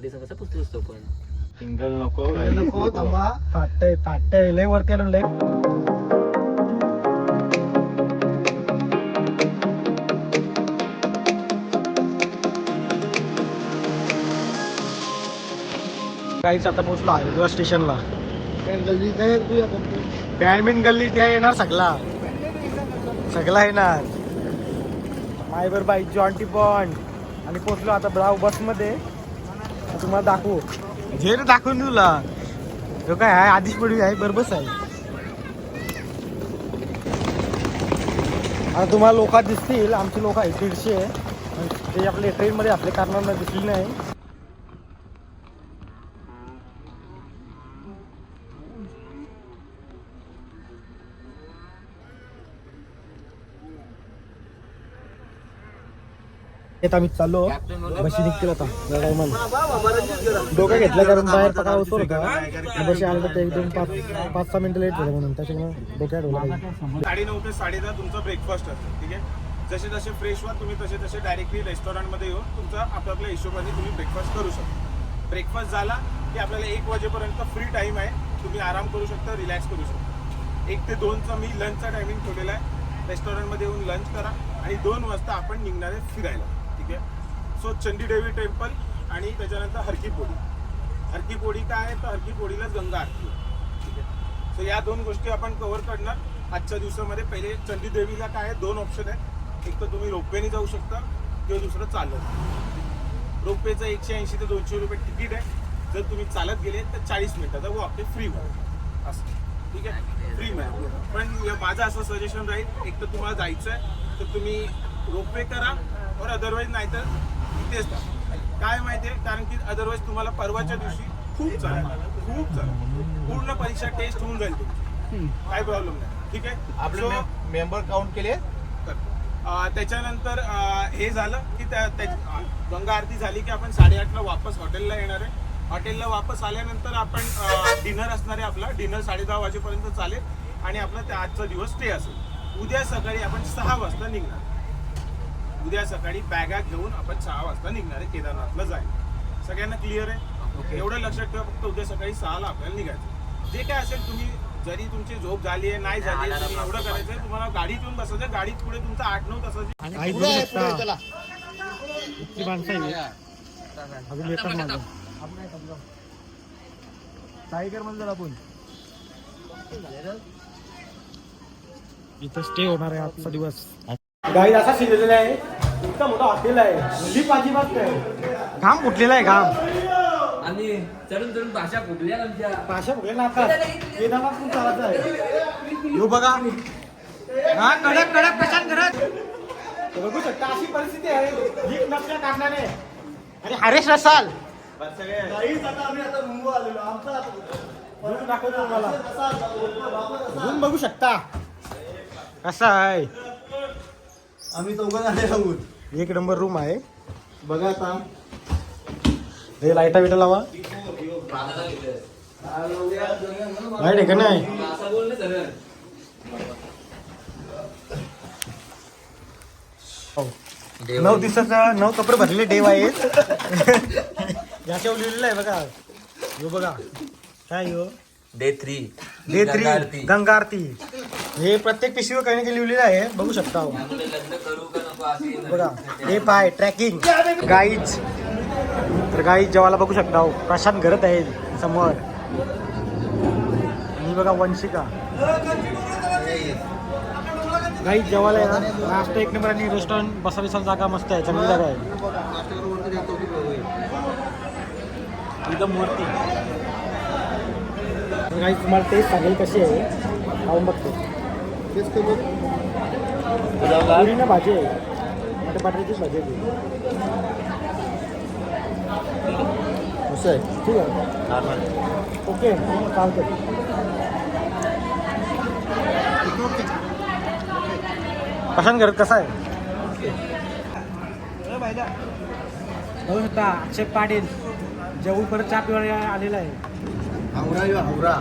कसं पुसतोस तो पण सिंगल नको नको थांबा. फाटतंय लय वरती आलो लय. काहीच आता पोहोचलो हरिद्वार स्टेशनला. बॅडमिंटन गल्ली त्या येणार सगळा येणार. मायबर बाई जॉन्टी पॉन्ड आणि पोहोचलो आता ब्राव बसमध्ये. तुम्हाला दाखवू जे दाखवून तुला तो काय आहे आधीच पडवी आहे बरोबर आहे. आता तुम्हाला लोक दिसतील आमची लोक आहे 150 ते आपले ट्रेनमध्ये आपल्या कारणांना दिसली नाही. आम्ही चाललो बशी निघतील आता डोका घेतला कारण बाहेर पका होतो होता बशी आलं तर एकदम 5-6 मिनिटं लेट झालं म्हणून त्याच्यामुळे डोक्यात ठेवलं पाहिजे. 9:30 ते 10:30 तुमचं ब्रेकफास्ट असतं. ठीक आहे, जसे जसे फ्रेश व्हा तुम्ही तसे डायरेक्टली रेस्टॉरंटमध्ये येऊन तुमचा आपल्या हिशोबाने तुम्ही ब्रेकफास्ट करू शकता. ब्रेकफास्ट झाला की आपल्याला 1 वाजेपर्यंत फ्री टाईम आहे. तुम्ही आराम करू शकता, रिलॅक्स करू शकता. 1 ते 2चा मी लंचचा टायमिंग ठेवलेला आहे. रेस्टॉरंटमध्ये येऊन लंच करा आणि 2 वाजता आपण निघणार आहे फिरायला. ठीक आहे, सो चंडी देवी टेम्पल आणि त्याच्यानंतर हरकी पोळी काय आहे तर हरकी पोळीलाच गंगा आरती आहे. ठीक आहे, सो या 2 गोष्टी आपण कव्हर करणार आजच्या दिवसामध्ये. पहिले चंडी देवीला काय आहे 2 ऑप्शन आहेत. एक तर तुम्ही रोपवेने जाऊ शकता किंवा दुसरं चालत. रोपवेचं 180 ते 200 रुपये तिकीट आहे. जर तुम्ही चालत गेले तर 40 मिनिटाचा वॉक ते फ्री होईल असं. ठीक आहे, फ्री मिळेल. पण माझं असं सजेशन राहील, एक तर तुम्हाला जायचं आहे तर तुम्ही रोपवे करा और अदरवाईज नाही तर इथेच काय माहिती आहे, कारण की अदरवाईज तुम्हाला परवाच्या दिवशी खूप चालेल पूर्ण परीक्षा टेस्ट होऊन जाईल तुमची, काही प्रॉब्लेम नाही. ठीक आहे, आपले मेंबर काउंट केले. त्याच्यानंतर हे झालं की गंगा आरती झाली की आपण 8:30ला वापस हॉटेलला येणार आहे. हॉटेलला वापस आल्यानंतर आपण डिनर असणार आहे. आपला डिनर 10:30 वाजेपर्यंत चालेल आणि आपला त्या आजचा दिवस स्टे असेल. उद्या सकाळी आपण 6 वाजता निघणार. उद्या सकाळी बॅगा घेऊन आपण 6 वाजता निघणार आहे केदारनाथला जायला. सगळ्यांना क्लिअर आहे? एवढं लक्षात ठेवा, फक्त उद्या सकाळी 6ला आपल्याला निघायचं. जे काय असेल तुम्ही जरी तुमची झोप झाली आहे नाही झाली आहे एवढं करायचं आहे. तुम्हाला गाडीत येऊन बसायचं. गाडीत पुढे तुमचं 8-9 तासाची टायगर मध्ये आपण इथं स्टे होणार आहे आजचा दिवस. गाईड असा शिजलेला आहे, इतका मोठा हॉटेल आहे. लिप अजिबात नाही, घाम फुटलेला आहे घाम. आणि चढून भाषा फुटल्या आमच्या. भाषा फुटल्या ना आता केदारनाथ पण चालायचं आहे. हो बघा हा कडक कशात करत बघू शकता अशी परिस्थिती आहे लिप नसल्या कारणाने. आणि हरेश रसाल दाखवतो मला रूम बघू शकता कसा आहे. आम्ही 4 जण आहोत. 1 नंबर रूम आहे बघा आता हे लाईटा बिटा लावा. लाईट आहे का नाही? असं बोल ना सगळं. 9 दिवसाचा 9 कपडे भरलेले देव आहेत. याच्यावर लिहिलेलं आहे बघा. यो बघा काय यो डे 3 गंगा आरती. हे प्रत्येक पिशवीवर काही ना काही लिहिलेलं आहे बघू शकता. लग्न करू का नको असे बघा हे पाय ट्रॅकिंग गाईज. तर गाईज जेवायला बघू शकता. प्रशांत घरत आहे समोर. आणि बघा वंशिका गाईज जेवायला आहे ना. नाश्ता 1 नंबर आणि रेस्टॉरंट बसायला जागा मस्त आहे, चांगली जागा आहे. एकदम मूर्ती. गाईज तुम्हाला टेस्ट सांगेल कशी आहे खाऊन बघतो. पुरी ना भाजी आहे, मटर बटाट्याचीच भाजी आहे. असं आहे ठीक आहे ओके चालतं. कशाने करत कसा आहे बघू शकता. अक्षय पाटील जेवून परत चहा पिवायला आलेला आहे. हावरा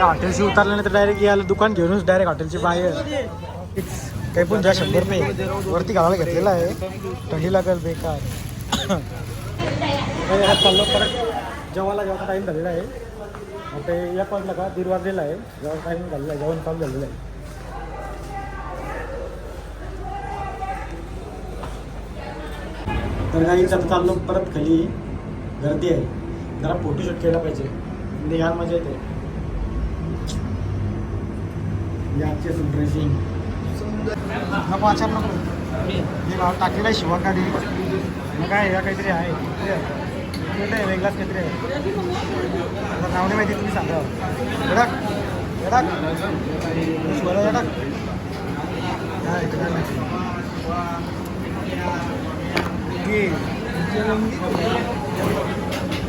हॉटेलशी उतरल्याने तर डायरेक्ट यायला दुकान घेऊनच डायरेक्ट हॉटेलची बाहेर काही पण द्या 100 रुपये वरती गावाला घेतलेला आहे. थंडी लागेल बेकार. चाललो परत जेवायचा टाईम झालेला आहे. मग ते या वाजला का 1:30 वाजलेला आहे. जेवण टाईम झालेला आहे, जेवण चालू झालेलं आहे. तर काही चाललो परत खाली. गर्दी आहे, जरा फोटोशूट केला पाहिजे म्हणजे यार मजा येते. याचे ड्रेसिंग नको आचार नको हे नाव टाकलेलं आहे शिवकाडी. मग काय या काहीतरी आहे वेगळाच काहीतरी आहे. आता नाव नाही माहिती, तुम्ही सांगा. येडाक येडाक शिवाला येडाक हा इथं काय माहिती.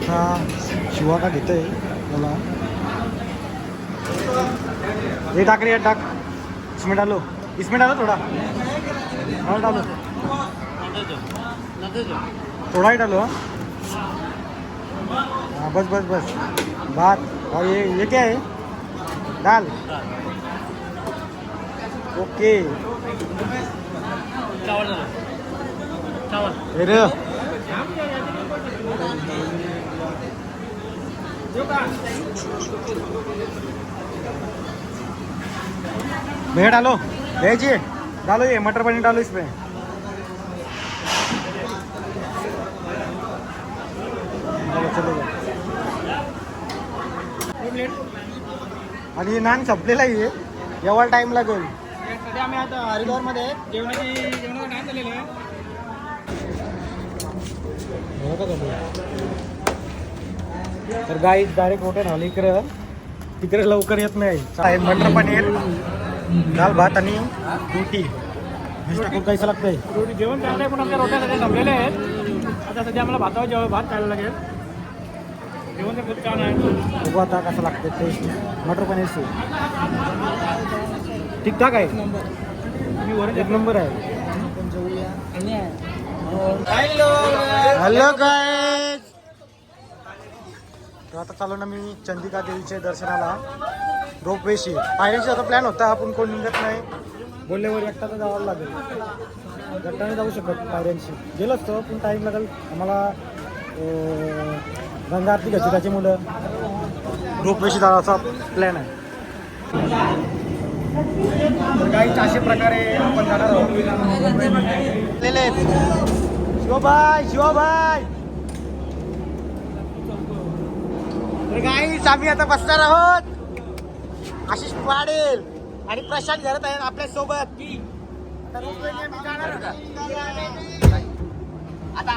हा शिवा का घेतोय मला. ये टाक रे टाक. इसमें डालो थोड़ा और डालो थोड़ा ही डालो. हाँ बस बस बस बात. और ये क्या है दाल. ओके अरे भैया डालो भेजिए डालो ये मटर पनीर डालो इसमें. आणि नान संपलेला आहे. एवढा टाइम लागेल. सध्या आम्ही आता हरिद्वारमध्ये जेवणाचा टाइम झालेला आहे. तर गाई डायरेक्ट मोठे राहिले इकडं. तिकडे लवकर येत नाही. मटर पनीर दाल भात आणि रोटी टाकून कैसा लागतंय. जेवण चाललं आहे पण आमच्या रोट्या सगळ्या संपलेल्या आहेत. आता सध्या आम्हाला भातावर भात खायला लागेल. जेवण तर खूप छान आहे. बघू आता कसं लागतं टेस्ट. मटर पनीरची ठीकठाक आहे. एक नंबर आहे. Hello guys. तर आता चालू ना मी चंदिका देवीच्या दर्शनाला रोपवेशी. पायऱ्यांशी आता प्लॅन होता पण कोण निघत नाही. बोलल्यावर एकटा जावं लागेल. एकट्याने जाऊ शकत पायऱ्यांशी गेलो असतो पण टाईम लागेल आम्हाला. गंगा आरती घ्यायची त्याच्यामुळं रोपवेशी जायचा प्लॅन आहे. तर काही अशा प्रकारे आपण जाणार आहोत. शिवभाई तर गाईच आम्ही आता बसणार आहोत. आशिष पाडेल आणि प्रशांत घरात आहे आपल्या सोबत.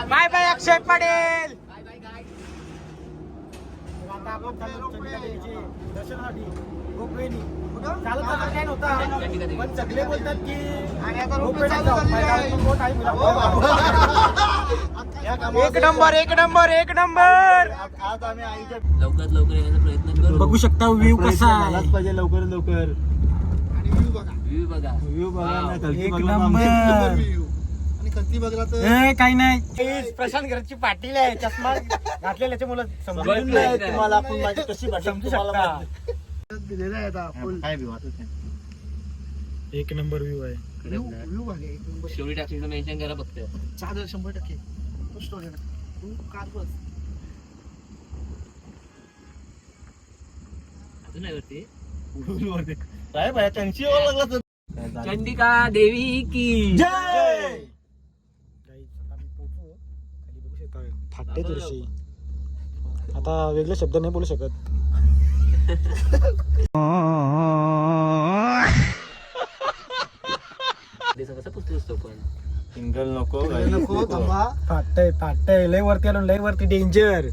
बाय बाय अक्षय पाडेल. आता आपण दर्शनासाठी रोपवेनी चालू काय नव्हता पण सगळे बोलतात की एक नंबर एक नंबर एक नंबर. आज आम्ही आईच्या लवकरात लवकर येण्याचा प्रयत्न करू. बघू शकता व्ह्यू कसा आहे. पाहिजे लवकर लवकर. व्ह्यू बघा. व्ह्यू बघा एक नंबर. आणि खंती बघला तर ए काही नाही. प्रशांत घरची पाटील आहे. चष्मा घातलेल्याच्या मुलं समजून नाही तुम्हाला आपण माझी कशी समजू शकता. दिलेला आहे आता आपण काय भिवाच नाही. एक नंबर व्ह्यू आहे. व्ह्यू आहे एक नंबर. स्टोरी टाकशील तर मेन्शन करा फक्त. 100% तू स्टोरी तू कार बस. अजून नाही वरती. काय भाई त्यांची यावं लागला तर. चंदिका देवी की जय. फाटे तुळशी. आता वेगळे शब्द नाही बोलू शकत. कसं पुसतोस पण सिंगल नको नको थांबा. फाटय लय वरती आलो लय वरती डेंजर.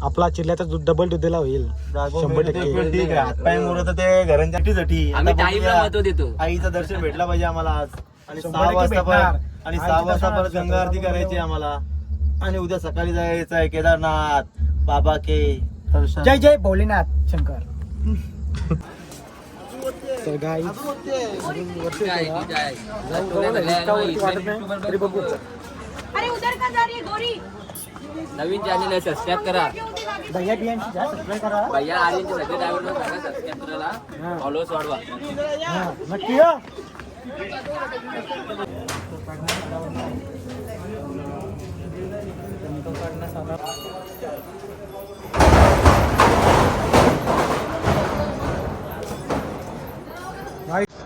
आपला चिल्ल्याचा डबल दुधेला होईल 100%. ठीक आहे. हातपाय मोर तर ते घरांसाठी आम्ही टाईमला महत्व देतो. आईचं दर्शन भेटला पाहिजे आम्हाला आज. आणि 6 100% वाजता भेटणार. परत आणि 6 वाजता परत गंगा आरती करायची आम्हाला. आणि उद्या सकाळी जायचं आहे केदारनाथ बाबा के दर्शन. जय जय भोलेनाथ शंकर. तर गाई अरे उधर का जा रही है गोरी. नवीन चॅनल आहे सबस्क्राईब करा. भैया बियांशी जा सबस्क्राईब करा. भैया आर्यनचे सगळे ड्रायव्हर सांगा सबस्क्राईब करायला फॉलोअर्स वाढवा. हा, नक्की या.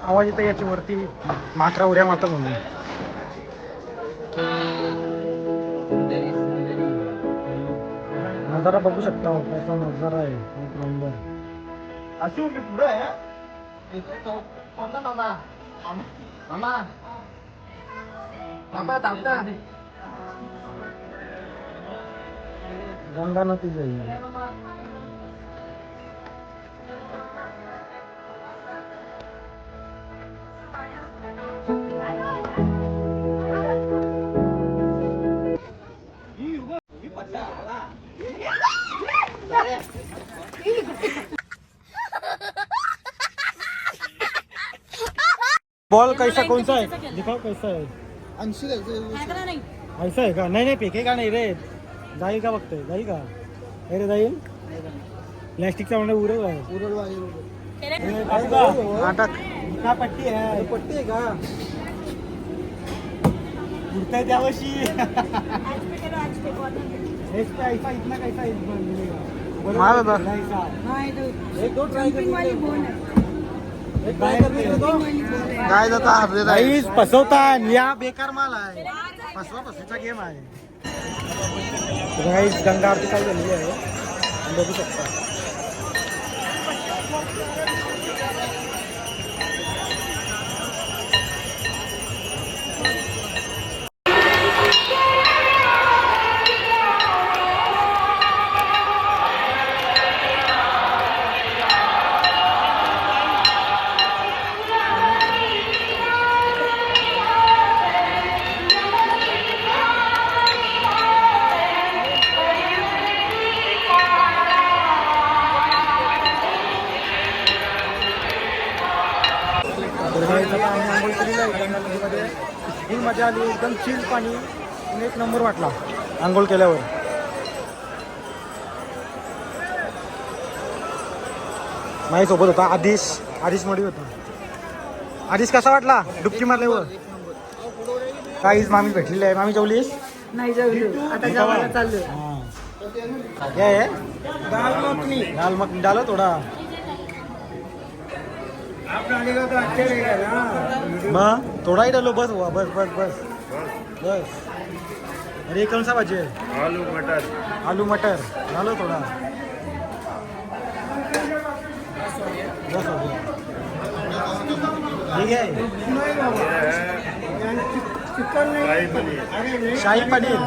आवाज येतो याच्या वरती मात्रा उड्या मारतात म्हणून. नजारा बघू शकता कसा नजारा आहे एक नंबर. अशी पुढे आहे गंगा नदी जाईल. बॉल कैसा कौन सा है दिखाओ कैसा है. 80 ऐसा आहे का. नाही नाही फेके का नाही रे. जाईल का बघतोय जाईल का. अरे जाईल प्लॅस्टिकचा म्हणजे उरव आहे. नाटक का पट्टी आहे. पट्टी आहे का उडताय त्यावर्षी. ऐसा इतना कैसा एक दो ट्राई गाईज फसवता या बेकार माल आहे. फसवाचा गेम आहे. गाईज गंगा आरती चालू झालेली आहे बघू शकता. फुल मजा आली. एकदम चिल पाणी एक नंबर वाटला आंघोळ केल्यावर. माझ्यासोबत होता आदिश मोडी होता. आदिश कसा वाटला डुबकी मारल्यावर. काहीच मामी भेटलेली आहे. मामी जेवलीस. नाही जेवलो आता जेवायला चाललोय. काय आहे दाल मखनी डालो थोडा. मग थोड़ा ही डालो बस हुआ. बस बस बस बस. अरे कौन सा भाजी है. आलू मटर डालो थोड़ा. बस हो गया. ठीक है. शाही पनीर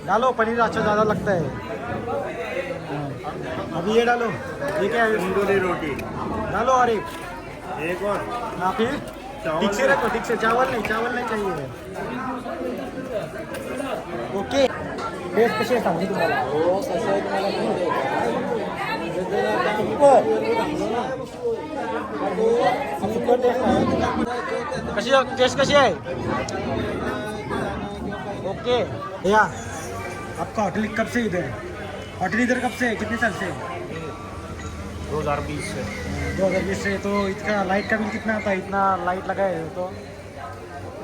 डालो. पनीर अच्छा ज़्यादा लगता है. अभी ये डालो. ये क्या है. तंदूरी रोटी डालो. और एक और. हाँ फिर ठीक से रखो. ठीक से चावल नहीं चाहिए. ओके. टेस्ट कशी आहे सांगू तुम्हाला. टेस्ट कशी आहे. ओके. या आपका होटल कब से इधर है. होटल इधर कब से है. कितने साल से. 2020 से. 2020 से. तो इसका लाइट का बिल कितना आता है. इतना लाइट लगाए हो तो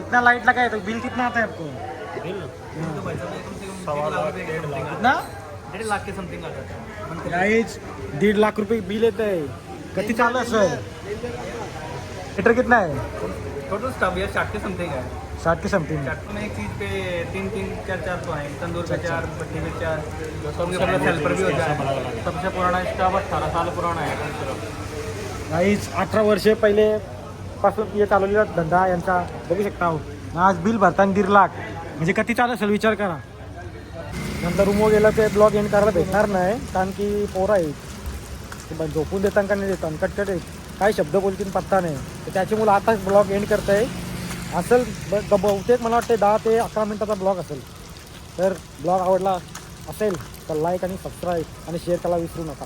इतना लाइट लगाए तो बिल कितना आता है आपको. कितना 1.5 लाख के समथिंग आता है. गाइस 1.5 लाख रुपये बिल येत आहे. किती चालू आहे. मीटर कितना है. टोटल स्टफ ये 60 के समथिंग है. 60 के समथिंग. 60 में एक चीज पे 3-4 तो है. तंदूर पे 4, भट्टी पे 4. सब हेल्पर भी होता है. सबसे पुराना स्टफ 18 साल पुराना है. गाइस 18 वर्षे पहिले पासून हे चालवलेला धंदा यांचा बघू शकता. आज बिल भरताना 1.5 लाख म्हणजे किती चालू असेल विचार करा. नंतर रूमवर गेलं ते ब्लॉग एंड करायला भेटणार नाही कारण की पोरं आहेत. झोपून देतात का नाही देतात कटकट आहेत. काय शब्द बोलतील पत्ता नाही. तर त्याच्यामुळे आताच ब्लॉग एंड करत आहे. असेल बहुतेक मला वाटते 10 ते 11 मिनिटाचा ब्लॉग असेल. तर ब्लॉग आवडला असेल तर लाईक आणि सबस्क्राईब आणि शेअर करायला विसरू नका.